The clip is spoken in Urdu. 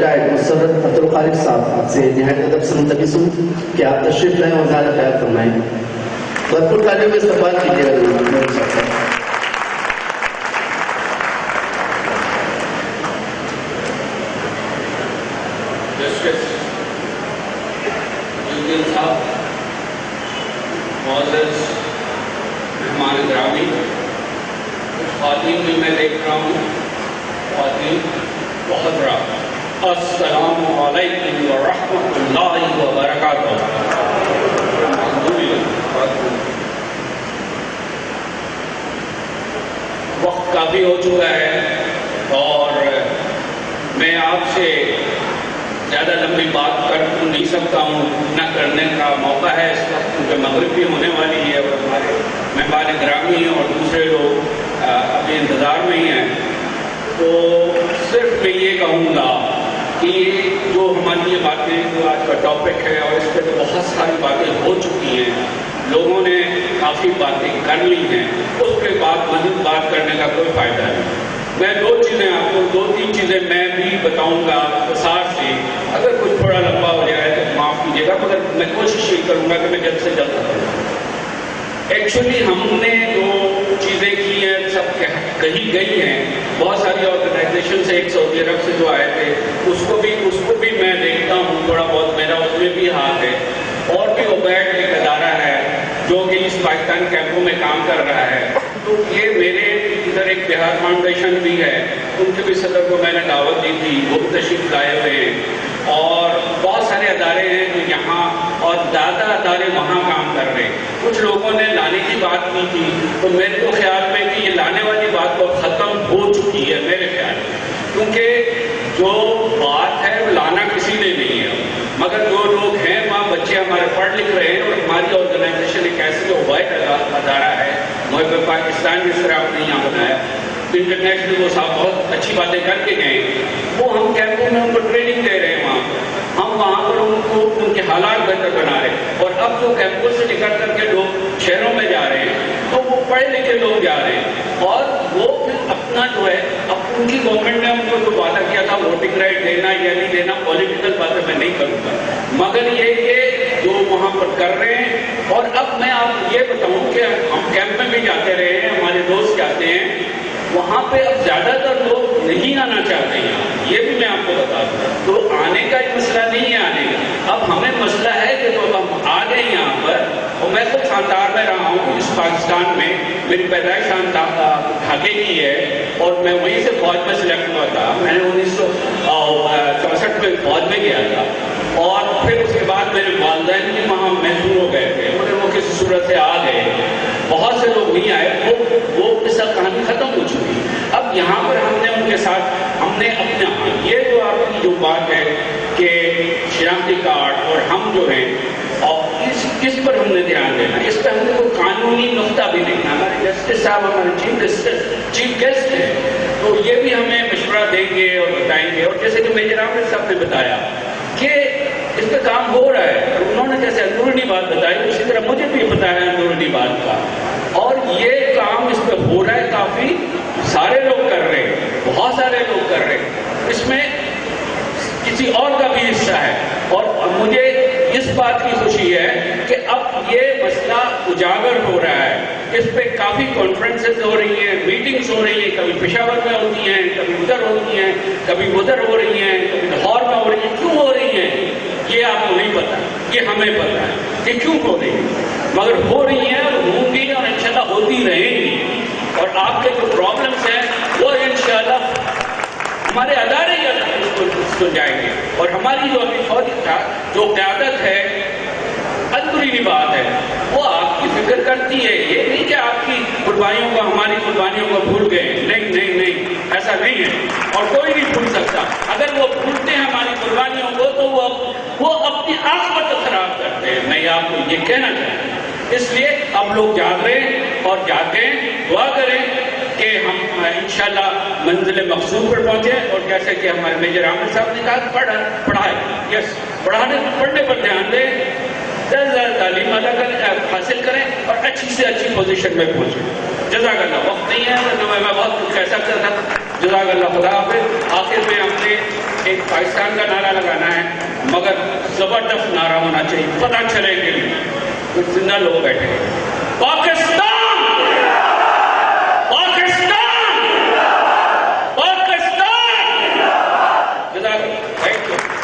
مسرت عبدالخالق صاحب سے نہایت ادب سے ملتمس ہوں کہ آپ تشریف لائیں اور زیادہ خیال فرمائیں. بھرپور تعلیم میں استقبال کیجیے گا. مہمان گرامی خواتین بھی میں دیکھ رہا ہوں. خواتین بہت بڑا السلام علیکم ورحمۃ اللہ وبرکاتہ. وقت کافی ہو چکا ہے اور میں آپ سے زیادہ لمبی بات کر نہیں سکتا ہوں. نہ کرنے کا موقع ہے اس وقت کیونکہ مغرب بھی ہونے والی ہے اور ہمارے مہمان گرامی ہیں اور دوسرے لوگ ابھی انتظار میں ہی ہیں. تو صرف میں یہ کہوں گا کہ جو ہماری یہ باتیں جو آج کا ٹاپک ہے اور اس پہ تو بہت ساری باتیں ہو چکی ہیں, لوگوں نے کافی باتیں کر لی ہیں, اس کے بعد مزید بات کرنے کا کوئی فائدہ نہیں. میں دو تین چیزیں میں بھی بتاؤں گا اختصار سے. اگر کچھ تھوڑا لمبا ہو جائے تو معاف کیجیے گا, مگر میں کوشش یہ کروں گا کہ میں جلد سے جلد کروں. ایکچولی ہم نے جو چیزیں کی ہیں سب کہی گئی ہیں. بہت ساری آرگنائزیشن سے, ایک سعودی عرب سے جو آئے تھے اس کو بھی میں دیکھتا ہوں, تھوڑا بہت میرا اس میں بھی ہاتھ ہے. اور بھی عبید ایک ادارہ ہے جو کہ اس پاکستان کیمپوں میں کام کر رہا ہے. تو یہ میرے ادھر ایک بہار فاؤنڈیشن بھی ہے, ان کے بھی صدر کو میں نے دعوت دی تھی, وہ بھی تشریف لائے ہوئے ہیں. اور بہت سارے ادارے ہیں جو یہاں اور زیادہ ادارے وہاں کام کر رہے ہیں. کچھ لوگوں نے لانے کی بات کی تھی, تو میرے کو خیال میں کہ یہ لانے والی بات تو ختم ہو چکی ہے میرے خیال میں, کیونکہ جو بات ہے وہ لانا کسی نے نہیں ہے. مگر جو لوگ ہیں وہاں بچے ہمارے پڑھ لکھ رہے ہیں, اور ہماری آرگنائزیشن ایک ایسی عبید ادارہ ہے محب پاکستان جس طرح آپ نے یہاں بنایا. انٹرنیشنل وہ صاحب بہت اچھی باتیں کر کے گئے, وہ ہم کیمپوں میں ان کو ٹریننگ دے رہے ہیں. ہم وہاں پر ان کو ان کے حالات بہتر بنا رہے ہیں. اور اب جو کیمپوں سے نکل کر کے لوگ شہروں میں جا رہے ہیں تو وہ پڑھے لکھے لوگ جا رہے ہیں, اور وہ پھر اپنا جو ہے اب ان کی گورنمنٹ نے ان کو جو وعدہ کیا تھا ووٹنگ رائٹ دینا یا نہیں دینا, پولیٹیکل باتیں میں نہیں کروں گا, مگر یہ کہ جو وہاں پر کر رہے ہیں. اور اب میں آپ یہ بتاؤں کہ ہم کیمپ میں بھی جاتے رہے ہیں, ہمارے دوست جاتے ہیں وہاں پہ. اب زیادہ تر لوگ نہیں آنا چاہتے ہیں, یہ بھی میں آپ کو بتا دوں. تو آنے کا ایک مسئلہ نہیں ہے آنے کا, اب ہمیں مسئلہ ہے کہ تو ہم آ گئے یہاں پر. اور میں خود خاندار میں رہا ہوں اس پاکستان میں, میری پیدائش ڈھاکے کی ہے, اور میں وہیں سے فوج میں سلیکٹ ہوا تھا. میں نے 1964 میں فوج میں گیا تھا, اور پھر اس کے بعد میرے والدین بھی وہاں محسوس ہو گئے تھے, مگر وہ کسی صورت سے آ گئے. بہت سے لوگ نہیں آئے, وہ قصہ کہانی ختم ہو چکی. اب یہاں پر ہم نے ان کے ساتھ ہم نے اپنا یہ جو آپ کی جو بات ہے کہ شناختی کارڈ اور ہم جو ہیں اور کس پر ہم نے دھیان دینا, اس پہ ہم نے کوئی قانونی نقطہ بھی دیکھنا. ہمارے جسٹس صاحب ہمارے چیف گیسٹ ہیں, تو یہ بھی ہمیں مشورہ دیں گے اور بتائیں گے. اور جیسے کہ میجر عامر صاحب نے بتایا کہ اس پہ کام ہو رہا ہے, انہوں نے جیسے اندرونی بات بتائی اسی طرح مجھے بھی پتا ہے اندرونی بات کا, اور یہ کام اس پہ ہو رہا ہے. کافی سارے لوگ کر رہے ہیں, بہت سارے لوگ کر رہے ہیں. اس میں کسی اور کا بھی حصہ ہے, اور مجھے اس بات کی خوشی ہے کہ اب یہ مسئلہ اجاگر ہو رہا ہے. اس پہ کافی کانفرنسز ہو رہی ہیں, میٹنگز ہو رہی ہیں, کبھی پشاور میں ہوتی ہیں, کبھی ادھر ہوتی ہیں, کبھی ادھر ہو رہی ہیں, کبھی لاہور میں ہو رہی ہیں. کیوں ہو رہی ہیں یہ آپ کو نہیں پتا, یہ ہمیں پتا ہے کہ کیوں ہو رہی ہیں, مگر ہو رہی ہیں اور ہوں گی اور انشاءاللہ ہوتی رہیں گی. اور آپ کے جو پرابلمس ہیں وہ انشاءاللہ ہمارے ادارے سلجھائیں گے. اور ہماری جو ابھی فوجی جو قیادت ہے, اندرونی بات ہے, وہ آپ کی فکر کرتی ہے. یہ نہیں کہ آپ کی قربانیوں کو ہماری قربانیوں کو بھول گئے, نہیں نہیں نہیں, ایسا نہیں ہے, اور کوئی نہیں بھول سکتا. اگر وہ بھولتے ہیں ہماری قربانیوں کو تو وہ اپنی عاقبت خراب کرتے ہیں. میں آپ کو یہ کہنا چاہتا ہوں. اس لیے اب لوگ جاگ رہے ہیں اور جاگیں, دعا کریں کہ ہم انشاءاللہ منزل مقصود پر پہنچے. اور جیسے کہ ہمارے میجر عامر صاحب نے کہا پڑھائے, یس, پڑھنے پر دھیان دیں, زیادہ تعلیم حاصل کریں اور اچھی سے اچھی پوزیشن میں پہنچیں. جزاک اللہ. وقت نہیں ہے, میں بہت کچھ کہہ سکتا تھا. جزاک اللہ، خدا حافظ۔ آخر میں ہم نے ایک پاکستان کا نعرہ لگانا ہے، مگر زبردست نعرہ ہونا چاہیے، پتہ چلے کہ کچھ زندہ لوگ بیٹھے ہیں۔ پاکستان، پاکستان، پاکستان، جزاک اللہ، تھینک یو۔